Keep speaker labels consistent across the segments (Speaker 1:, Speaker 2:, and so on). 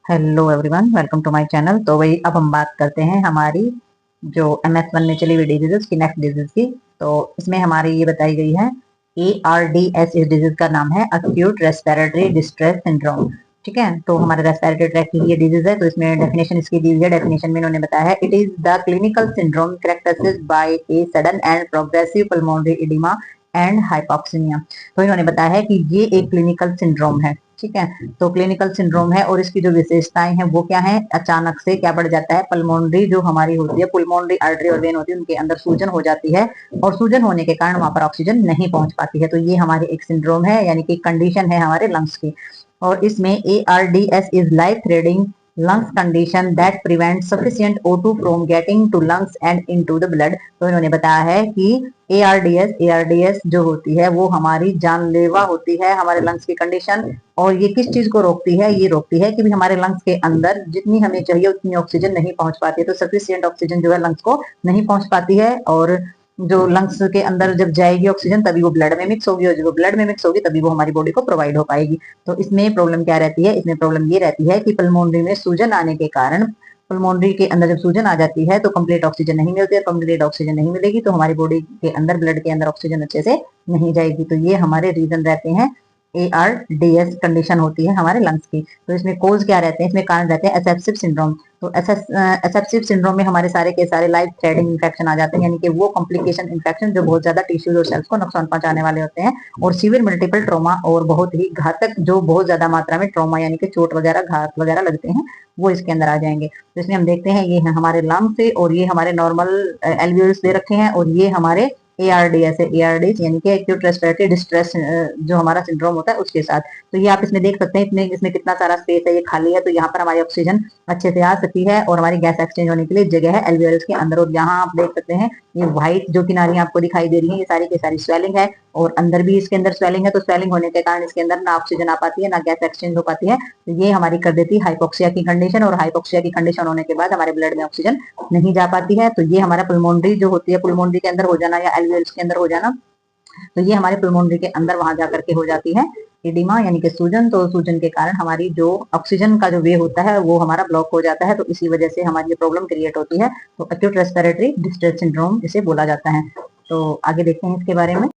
Speaker 1: Hello everyone, welcome to my channel. तो वही अब हम बात करते हैं हमारी जो MS1 में चली हुई डिजीज की नेक्स्ट डिजीज की। तो इसमें हमारी ये बताई गई है ARDS। इस डिजीज का नाम है अक्यूट रेस्पिरेटरी डिस्ट्रेस सिंड्रोम। ठीक है, तो हमारे रेस्पिरेटरी ट्रैक की ये डिजीज है। तो इसमें डेफिनेशन इसकी दी हुई है। डेफिनेशन में इन्होंने बताया है it is the clinical syndrome characterised by a sudden and progressive pulmonary oedema and hypoxaemia. तो इन्होंने बताया है कि ये एक क्लिनिकल सिंड्रोम है। ठीक है, तो क्लिनिकल सिंड्रोम है और इसकी जो विशेषताएं हैं वो क्या है, अचानक से क्या बढ़ जाता है, पल्मोनरी जो हमारी होती है, पुलमोनरी आर्टरी और वेन होती है, उनके अंदर सूजन हो जाती है और सूजन होने के कारण वहां पर ऑक्सीजन नहीं पहुंच पाती है। तो ये हमारी एक सिंड्रोम है, यानी कि कंडीशन है हमारे लंग्स की। और इसमें ARDS is life threading lungs condition that prevents sufficient O2 from getting to lungs and into the blood। तो इन्होंने बताया है कि ARDS जो होती है वो हमारी जानलेवा होती है, हमारे लंग्स की कंडीशन। और ये किस चीज को रोकती है, ये रोकती है कि भी हमारे लंग्स के अंदर जितनी हमें चाहिए उतनी ऑक्सीजन नहीं पहुंच पाती है। तो सफिशियंट ऑक्सीजन जो है लंग्स को नहीं पहुंच पाती है, और जो लंग्स के अंदर जब जाएगी ऑक्सीजन तभी वो ब्लड में मिक्स होगी, और जब वो ब्लड में मिक्स होगी तभी वो हमारी बॉडी को प्रोवाइड हो पाएगी। तो इसमें प्रॉब्लम क्या रहती है, इसमें प्रॉब्लम ये रहती है कि पल्मोनरी में सूजन आने के कारण, पल्मोनरी के अंदर जब सूजन आ जाती है तो कंप्लीट ऑक्सीजन नहीं मिलती है। कंप्लीट ऑक्सीजन नहीं मिलेगी तो हमारी बॉडी के अंदर, ब्लड के अंदर ऑक्सीजन अच्छे से नहीं जाएगी। तो ये हमारे रीजन रहते हैं, ARDS कंडीशन होती है हमारे लंग्स की। तो इसमें कोज क्या रहते हैं, इसमें कारण रहते हैं एसेप्सिव सिंड्रोम। तो एसेप्सिव सिंड्रोम में हमारे सारे के सारे लाइफ थ्रेडिंग इन्फेक्शन आ जाते हैं, यानी कि वो कॉम्प्लिकेशन इन्फेक्शन जो बहुत ज्यादा टिश्यूज और सेल्स को नुकसान पहुंचाने वाले होते हैं, और सीवियर मल्टीपल ट्रॉमा, और बहुत ही घातक जो बहुत ज्यादा मात्रा में ट्रॉमा यानी कि चोट वगैरह, घात वगैरह लगते हैं, वो इसके अंदर आ जाएंगे। तो इसमें हम देखते हैं ये है हमारे लंग्स से, और ये हमारे नॉर्मल एल्वियोल्स दे रखे हैं, और ये हमारे ARDS है। ARDS यानी कि एक्यूट रेस्पिरेटरी डिस्ट्रेस जो हमारा सिंड्रोम होता है उसके साथ। तो ये आप इसमें देख सकते हैं, इसमें कितना सारा स्पेस है, ये खाली है। तो यहाँ पर हमारी ऑक्सीजन अच्छे से आ सकती है और हमारी गैस एक्सचेंज होने के लिए जगह है एल्वियोल्स के अंदर। और यहाँ आप देख सकते हैं ये व्हाइट जो किनारियां आपको दिखाई दे रही है, ये सारी की सारी स्वेलिंग है, और अंदर भी इसके अंदर स्वेलिंग है। तो स्वेलिंग होने के कारण इसके अंदर ना ऑक्सीजन आ पाती है, ना गैस एक्सचेंज हो पाती है। तो ये हमारी कर देती है हाइपोक्सिया की कंडीशन, और हाइपोक्सिया की कंडीशन होने के बाद हमारे ब्लड में ऑक्सीजन नहीं जा पाती है। तो ये हमारा पुलमोनरी जो होती है, पुलमोनरी के अंदर हो जाना या एल्वियोल्स के अंदर हो जाना, तो ये हमारे पुलमोनरी के अंदर वहां जाकर के हो जाती है एडिमा यानी कि सूजन। तो सूजन के कारण हमारी जो ऑक्सीजन का जो वे होता है वो हमारा ब्लॉक हो जाता है, तो इसी वजह से हमारी ये प्रॉब्लम क्रिएट होती है। तो एक्यूट रेस्पिरेटरी डिस्ट्रेस सिंड्रोम इसे बोला जाता है। तो आगे देखते हैं इसके बारे में।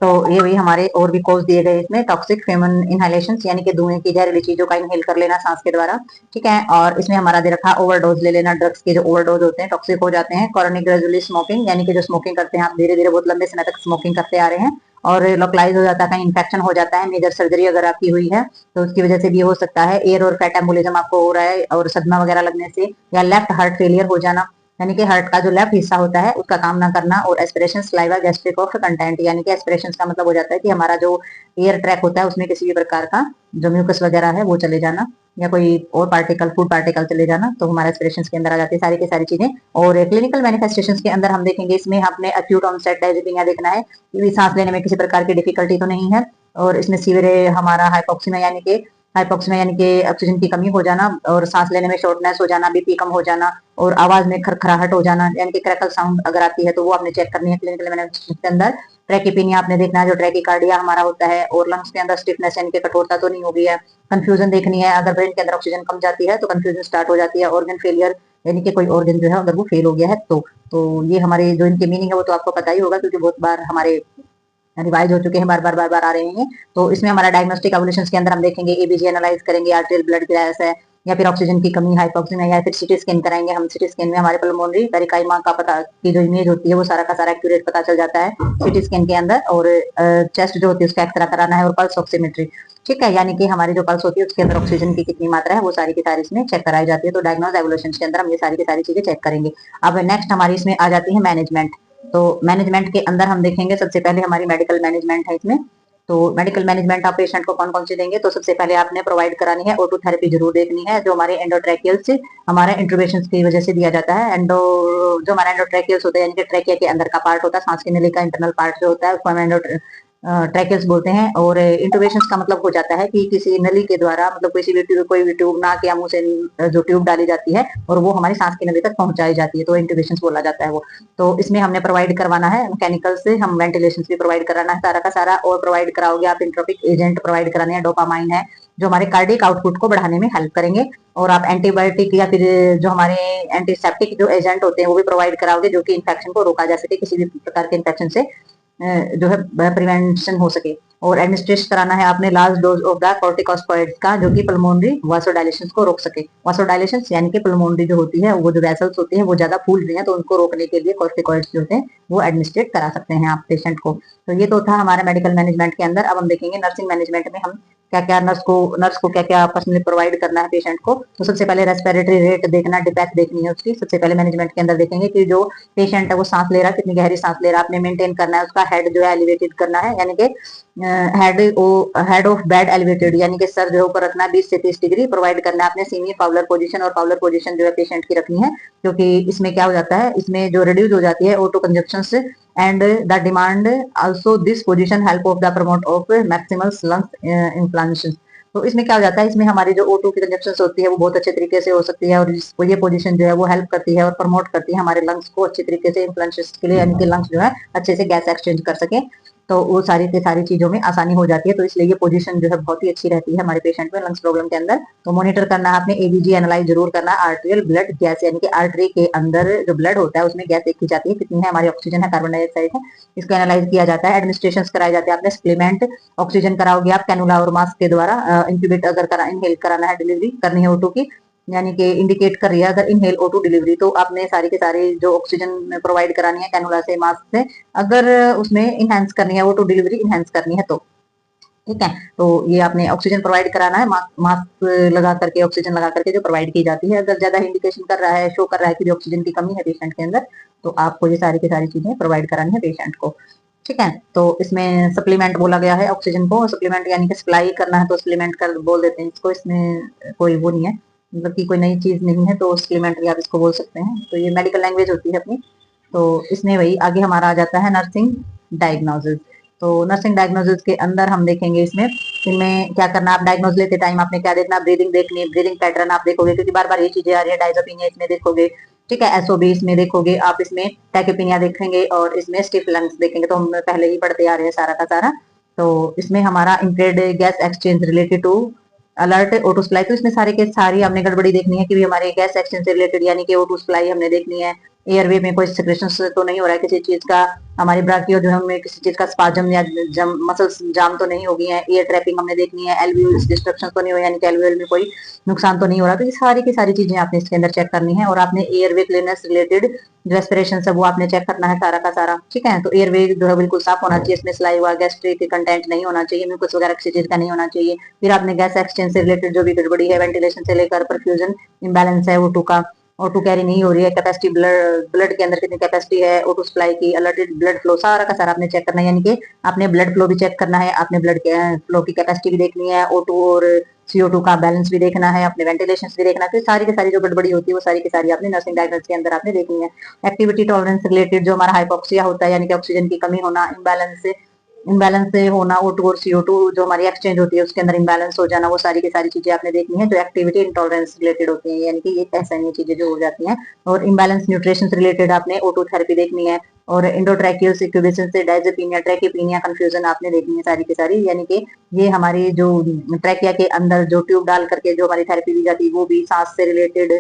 Speaker 1: तो ये भी हमारे और भी कोज दिए गए इसमें, टॉक्सिक फेमन इनहेलेशन यानी कि धुएं की जहरीली चीजों का इनहेल कर लेना सांस के द्वारा। ठीक है, और इसमें हमारा दे रखा ओवरडोज ले लेना, ड्रग्स के जो ओवरडोज होते हैं टॉक्सिक हो जाते हैं। कॉर्निक ग्रेजुअली स्मोकिंग यानी कि जो स्मोकिंग करते हैं, आप धीरे धीरे बहुत लंबे समय तक स्मोकिंग करते आ रहे हैं, और लोकलाइज हो जाता है, कहीं इन्फेक्शन हो जाता है, मेजर सर्जरी अगर आपकी हुई है तो उसकी वजह से भी हो सकता है। एयर और फैट एम्बोलिज्म आपको हो रहा है, और सदमा वगैरह लगने से, या लेफ्ट हार्ट फेलियर हो जाना, यानी कि हार्ट का जो लेफ्ट हिस्सा होता है उसका काम ना करना, और aspiration saliva gastric of content, यानी कि एस्पिरेशन का मतलब हो जाता है कि हमारा जो एयर ट्रैक होता है उसमें किसी भी प्रकार का जो म्यूकस वगैरह है वो चले जाना, या कोई और पार्टिकल, फूड पार्टिकल चले जाना, तो हमारा एस्पिरेशन के अंदर आ जाती है सारी की सारी चीजें। और क्लिनिकल मैनिफेस्टेशन के अंदर हम देखेंगे, इसमें आपने एक्यूट ऑनसेट डायरिया देखना है, सांस लेने में किसी प्रकार की डिफिकल्टी तो नहीं है, और इसमें सीवियर हमारा हाइपोक्सिमिया यानी कि ऑक्सीजन की कमी हो जाना, और सांस लेने में शॉर्टनेस हो जाना, बीपी कम हो जाना, और आवाज में खरखराहट हो जाना, यानी कि क्रैकल साउंड अगर आती है तो वो आपने चेक करनी है क्लिनिकल मैनेजमेंट के अंदर। ट्रैकीपीनिया आपने देखना है, जो ट्रैकीकार्डिया हमारा होता है, और लंग्स के अंदर स्टिफनेस यानी कि कठोरता तो नहीं होगी है। कंफ्यूजन देखनी है, अगर ब्रेन के अंदर ऑक्सीजन कम जाती है तो कंफ्यूजन स्टार्ट हो जाती है। ऑर्गन फेलियर यानी कि कोई ऑर्गन जो है अगर वो फेल हो गया है तो ये हमारे जो इनके मीनिंग है वो तो आपको पता ही होगा, क्योंकि बहुत बार हमारे रिवाइज हो चुके हैं, बार बार आ रहे हैं। तो इसमें हमारा डायग्नोस्टिक एवोल्यूशन के अंदर हम देखेंगे, एबीजी एनालाइज करेंगे, आर्टेरियल ब्लड ग्लास है, या फिर ऑक्सीजन की कमी, हाइपोक्सिमिया, या फिर सिटी स्कैन कराएंगे हम। सिटी स्कैन में हमारे पल्मोनरी पेरिकाइमा का पता की जो इमेज होती है वो सारा का सारा एक्यूरेट पता चल जाता है सिटी स्कैन के अंदर। और चेस्ट जो होती है उसका एक्सरा कराना है, और पल्स ऑक्सीमेट्री, ठीक है, यानी कि हमारी जो पल्स होती है उसके अंदर ऑक्सीजन की कितनी मात्रा है वो सारी की सारी इसमें चेक कराई जाती है। तो डायग्नोज एवोल्यूशन के अंदर हम ये सारी की सारी चीजें चेक करेंगे। अब नेक्स्ट हमारी इसमें आ जाती है मैनेजमेंट। तो मैनेजमेंट के अंदर हम देखेंगे, सबसे पहले हमारी मेडिकल मैनेजमेंट है इसमें। तो मेडिकल मैनेजमेंट आप पेशेंट को कौन कौन सी देंगे, तो सबसे पहले आपने प्रोवाइड करानी है O2 थेरेपी जरूर देखनी है, जो हमारे एंडोट्रैकियल से हमारा इंट्रूबेशन की वजह से दिया जाता है। जो हमारा एंडोट्रैकियल्स होता है, यानी कि ट्रैकिया के अंदर का पार्ट होता है, सांस की नली का इंटरनल पार्ट जो होता है उसको हम ट्रैकियल्स बोलते हैं। और इंटूबेशन का मतलब हो जाता है कि किसी नली के द्वारा, मतलब कोई भी ट्यूब नाक या मुंह से जो ट्यूब डाली जाती है और वो हमारी सांस की नली तक पहुंचाई जाती है, तो इंटूबेशन बोला जाता है वो। तो इसमें हमने प्रोवाइड करवाना है मैकेनिकल से, हम वेंटिलेशन भी प्रोवाइड कराना है सारा का सारा, और प्रोवाइड कराओगे आप इंट्रोपिक एजेंट प्रोवाइड कराने हैं, डोपामाइन है, जो हमारे कार्डियक आउटपुट को बढ़ाने में हेल्प करेंगे। और आप एंटीबायोटिक या फिर जो हमारे एंटीसेप्टिक जो एजेंट होते हैं वो भी प्रोवाइड कराओगे, जो कि इन्फेक्शन को रोका जा सके, किसी भी प्रकार के इन्फेक्शन से जो है प्रिवेंशन हो सके। और एडमिनिस्ट्रेशन कराना है आपने last dose of the corticosteroids का, जो कि पल्मोनरी वासोडाइलेशन को रोक सके। वासोडाइलेशन यानी कि पल्मोनरी जो होती है, वो जो वेसल्स होती हैं वो ज्यादा फूल रही हैं, तो उनको रोकने के लिए कॉर्टिकोइड्स जो होते हैं वो एडमिनिस्ट्रेट करा सकते हैं आप पेशेंट को। तो ये तो था हमारा मेडिकल मैनेजमेंट के अंदर। अब हम देखेंगे नर्सिंग मैनेजमेंट में हम क्या क्या नर्स को क्या क्या पर्सनली प्रोवाइड करना है पेशेंट को। तो सबसे पहले रेस्पिरेटरी रेट देखना, डिपेथ देखनी है उसकी। सबसे पहले मैनेजमेंट के अंदर देखेंगे कि जो पेशेंट है वो सांस ले रहा है, कितनी गहरी सांस ले रहा है, आपने मेंटेन करना है। उसका हेड जो है एलिवेटेड करना है, यानी कि हेड ऑफ बेड एलिवेटेड, यानी कि सर जो है ऊपर रखना है 20 से 30 डिग्री प्रोवाइड करना है आपने। सेमी फाउलर पोजीशन, और फाउलर पोजीशन जो है पेशेंट की रखनी है, क्योंकि इसमें क्या हो जाता है, इसमें जो रिड्यूस हो जाती है auto consumption and the demand also this position help of the promote of maximal lungs inflammation. तो इसमें क्या हो जाता है, इसमें हमारी जो O2 की कंजप्शन होती है वो बहुत अच्छे तरीके से हो सकती है, और ये पोजीशन जो है वो हेल्प करती है और प्रमोट करती है हमारे लंग्स को अच्छे तरीके से इन्फ्लेमेशन के लिए, यानी कि लंग्स जो है अच्छे से गैस एक्सचेंज कर सके। तो वो सारी की सारी चीजों में आसानी हो जाती है। तो इसलिए ये पोजीशन जो है बहुत ही अच्छी रहती है हमारे पेशेंट में लंग्स प्रॉब्लम के अंदर। तो मॉनिटर करना है आपने, एबीजी एनालाइज जरूर करना है, आर्टेरियल ब्लड गैस, यानी कि आर्टरी के अंदर जो ब्लड होता है उसमें गैस देखी जाती है, कितनी है हमारी ऑक्सीजन है, कार्बन डाइऑक्साइड है, इसको एनालाइज किया जाता है। एडमिनिस्ट्रेशन कराए जाते हैं आपने, सप्लीमेंट ऑक्सीजन कराओगे आप कैनुला और मास्क के द्वारा। इंक्यूबेट अगर इनहेल कराना है, डिलीवरी करनी है O2 की, यानी कि इंडिकेट कर रही है अगर इनहेल O2 डिलीवरी, तो आपने सारी के सारी जो ऑक्सीजन प्रोवाइड करानी है कैनुला से, मास्क से, अगर उसमें इनहेंस करनी है O2 डिलीवरी इनहेंस करनी है तो ठीक है। तो ये आपने ऑक्सीजन प्रोवाइड कराना है, मास्क लगा करके, ऑक्सीजन लगा करके जो प्रोवाइड की जाती है। अगर ज्यादा इंडिकेशन कर रहा है, शो कर रहा है कि ऑक्सीजन की कमी है पेशेंट के अंदर, तो आपको ये सारी की सारी चीजें प्रोवाइड करानी है पेशेंट को। ठीक है। तो इसमें सप्लीमेंट बोला गया है ऑक्सीजन को, सप्लीमेंट यानी कि सप्लाई करना है तो सप्लीमेंट कर बोल देते हैं इसको। इसमें कोई वो नहीं है, मतलब कि कोई नई चीज नहीं है, तो सप्लीमेंट्री आप इसको बोल सकते हैं। तो ये मेडिकल लैंग्वेज होती है अपनी। तो इसमें वही आगे हमारा आ जाता है नर्सिंग डायग्नोसिस। तो नर्सिंग डायग्नोसिस के अंदर हम देखेंगे इनमें क्या करना। आप डायग्नोज लेते टाइम आपने क्या देखना, ब्रीदिंग देखनी है, ब्रीदिंग पैटर्न आप देखोगे, क्योंकि बार बार ये चीजें आ रही है। डायजोपिनिया इसमें देखोगे, ठीक है, एसओबी इसमें देखोगे आप, इसमें टैकोपिनिया देखेंगे, और इसमें स्टिफ लंग्स देखेंगे। तो हम पहले ही पढ़ते आ रहे हैं सारा का सारा। तो इसमें हमारा impaired gas exchange related to alert auto supply, तो इसमें सारे के सारी हमने गड़बड़ी देखनी है कि भी हमारे गैस एक्सचेंज से रिलेटेड, यानी कि ऑटो सप्लाई हमने देखनी है। एयरवे में कोई सिक्रेशन तो नहीं हो रहा है किसी चीज का, हमारी ब्राकियो जो है उनमें किसी चीज का स्पाजम या मसल्स जाम तो नहीं हो गई है। एयर ट्रैपिंग हमने देखनी है, एल्वियोल्स डिस्ट्रक्शन तो नहीं हो, यानी कि एल्वियोल में कोई नुकसान तो नहीं हो रहा। तो ये सारी की सारी चीजें आपने इसके अंदर चेक करनी है। और आपने एयरवे क्लीननेस रिलेटेड रेस्पिरेशन सब वो आपने चेक करना है सारा का सारा, ठीक है। तो एयरवे जो है बिल्कुल साफ होना चाहिए, इसमें सलाइवा गैस्ट्रिक कंटेंट नहीं होना चाहिए, म्यूकस वगैरह किसी चीज का नहीं होना चाहिए। फिर आपने गैस एक्सचेंज से रिलेटेड जो भी गड़बड़ी है, वेंटिलेशन से लेकर परफ्यूजन इम्बैलेंस है O2 का, O2 कैरी नहीं हो रही है, कैपेसिटी ब्लड के अंदर कितनी कैपेसिटी है O2 सप्लाई की, अलर्टेड ब्लड फ्लो, सारा का सारा आपने चेक करना है। यानी कि आपने ब्लड फ्लो भी चेक करना है, आपने ब्लड फ्लो की कैपेसिटी भी देखनी है, O2 और CO2 का बैलेंस भी देखना है, अपने वेंटिलेशन भी देखना है। तो सारी की सारी जो गड़बड़ी होती है वो सारी की सारी आपने नर्सिंग डायग्नोसिस के अंदर आपने देखनी है। एक्टिविटी टॉलरेंस रिलेटेड जो हमारा हाइपोक्सिया होता है, यानी कि ऑक्सीजन की कमी होना, इम्बैलेंस से होना, O2 और CO2 जो हमारी एक्सचेंज होती है उसके अंदर इम्बैलेंस हो जाना, वो सारी की सारी चीजें आपने देखनी है जो एक्टिविटी इंटॉलरेंस रिलेटेड होती है, यानी कि ये ऐसा नहीं चीजें जो हो जाती हैं। और इम्बैलेंस न्यूट्रिशन से रिलेटेड आपने O2 थेरेपी देखनी है। और इंडोट्रैकियल सिक्यूबेशन से डायजेपिनिया, ट्रैकीपिनिया कंफ्यूजन आपने देखनी है सारी की सारी, यानी कि ये हमारी जो ट्रैकिया के अंदर जो ट्यूब डाल करके जो हमारी थेरेपी दी जाती है वो भी सांस से रिलेटेड,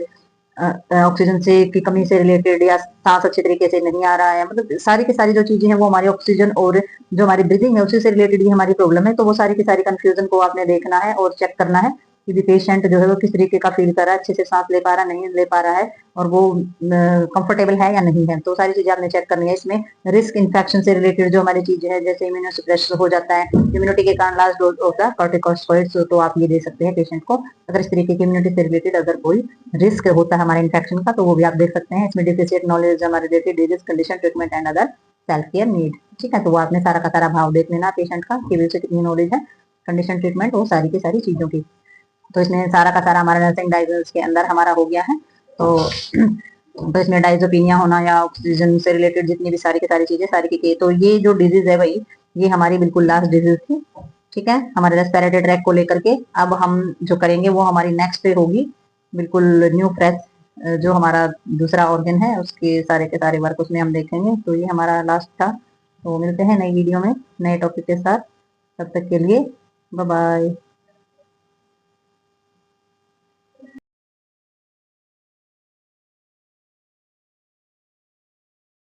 Speaker 1: ऑक्सीजन से की कमी से रिलेटेड, या सांस अच्छे तरीके से नहीं आ रहा है, मतलब सारी की सारी जो चीजें हैं वो हमारी ऑक्सीजन और जो हमारी ब्रीदिंग है उसी से रिलेटेड ही हमारी प्रॉब्लम है। तो वो सारी की सारी कंफ्यूजन को आपने देखना है और चेक करना है कि भी पेशेंट जो है वो किस तरीके का फील कर रहा है, अच्छे से सांस ले पा रहा है, नहीं ले पा रहा है, और वो कंफर्टेबल है या नहीं है। तो सारी चीजें आपने चेक करनी है। इसमें रिस्क इन्फेक्शन से रिलेटेड जो हमारी चीजें है, जैसे इम्यूनोसप्रेशन हो जाता है, इम्यूनिटी के कारण last dose of the corticosteroids, तो आप ये दे सकते हैं पेशेंट को। अगर इस तरीके की इम्यूनिटी से रिलेटेड अगर कोई रिस्क होता है हमारे इन्फेक्शन का, तो वो भी आप देख सकते हैं। इसमें डिफिशिएंट नॉलेज हमारे related disease condition treatment and other self care need, ठीक है। तो वो आपने सारा का सारा भाव देख लेना पेशेंट का कि उसे कितनी नॉलेज है, कंडीशन ट्रीटमेंट, वो सारी की सारी चीजों की। तो इसमें सारा का सारा हमारा नर्सिंग डायग्नोसिस के अंदर हमारा हो गया है। तो इसमें डायजोपिनिया होना या ऑक्सीजन से रिलेटेड जितनी भी सारी की सारी चीजें सारी की, तो ये जो डिजीज है भाई, ये हमारी बिल्कुल लास्ट डिजीज थी, ठीक है, हमारे रेस्पिरेटरी ट्रैक को लेकर के। अब हम जो करेंगे वो हमारी नेक्स्ट होगी बिल्कुल न्यू फ्रेश, जो हमारा दूसरा ऑर्गन है उसके सारे के सारे वर्क उसमें हम देखेंगे। तो ये हमारा लास्ट था। तो मिलते हैं नई वीडियो में नए टॉपिक के साथ, तब तक के लिए बाय बाय।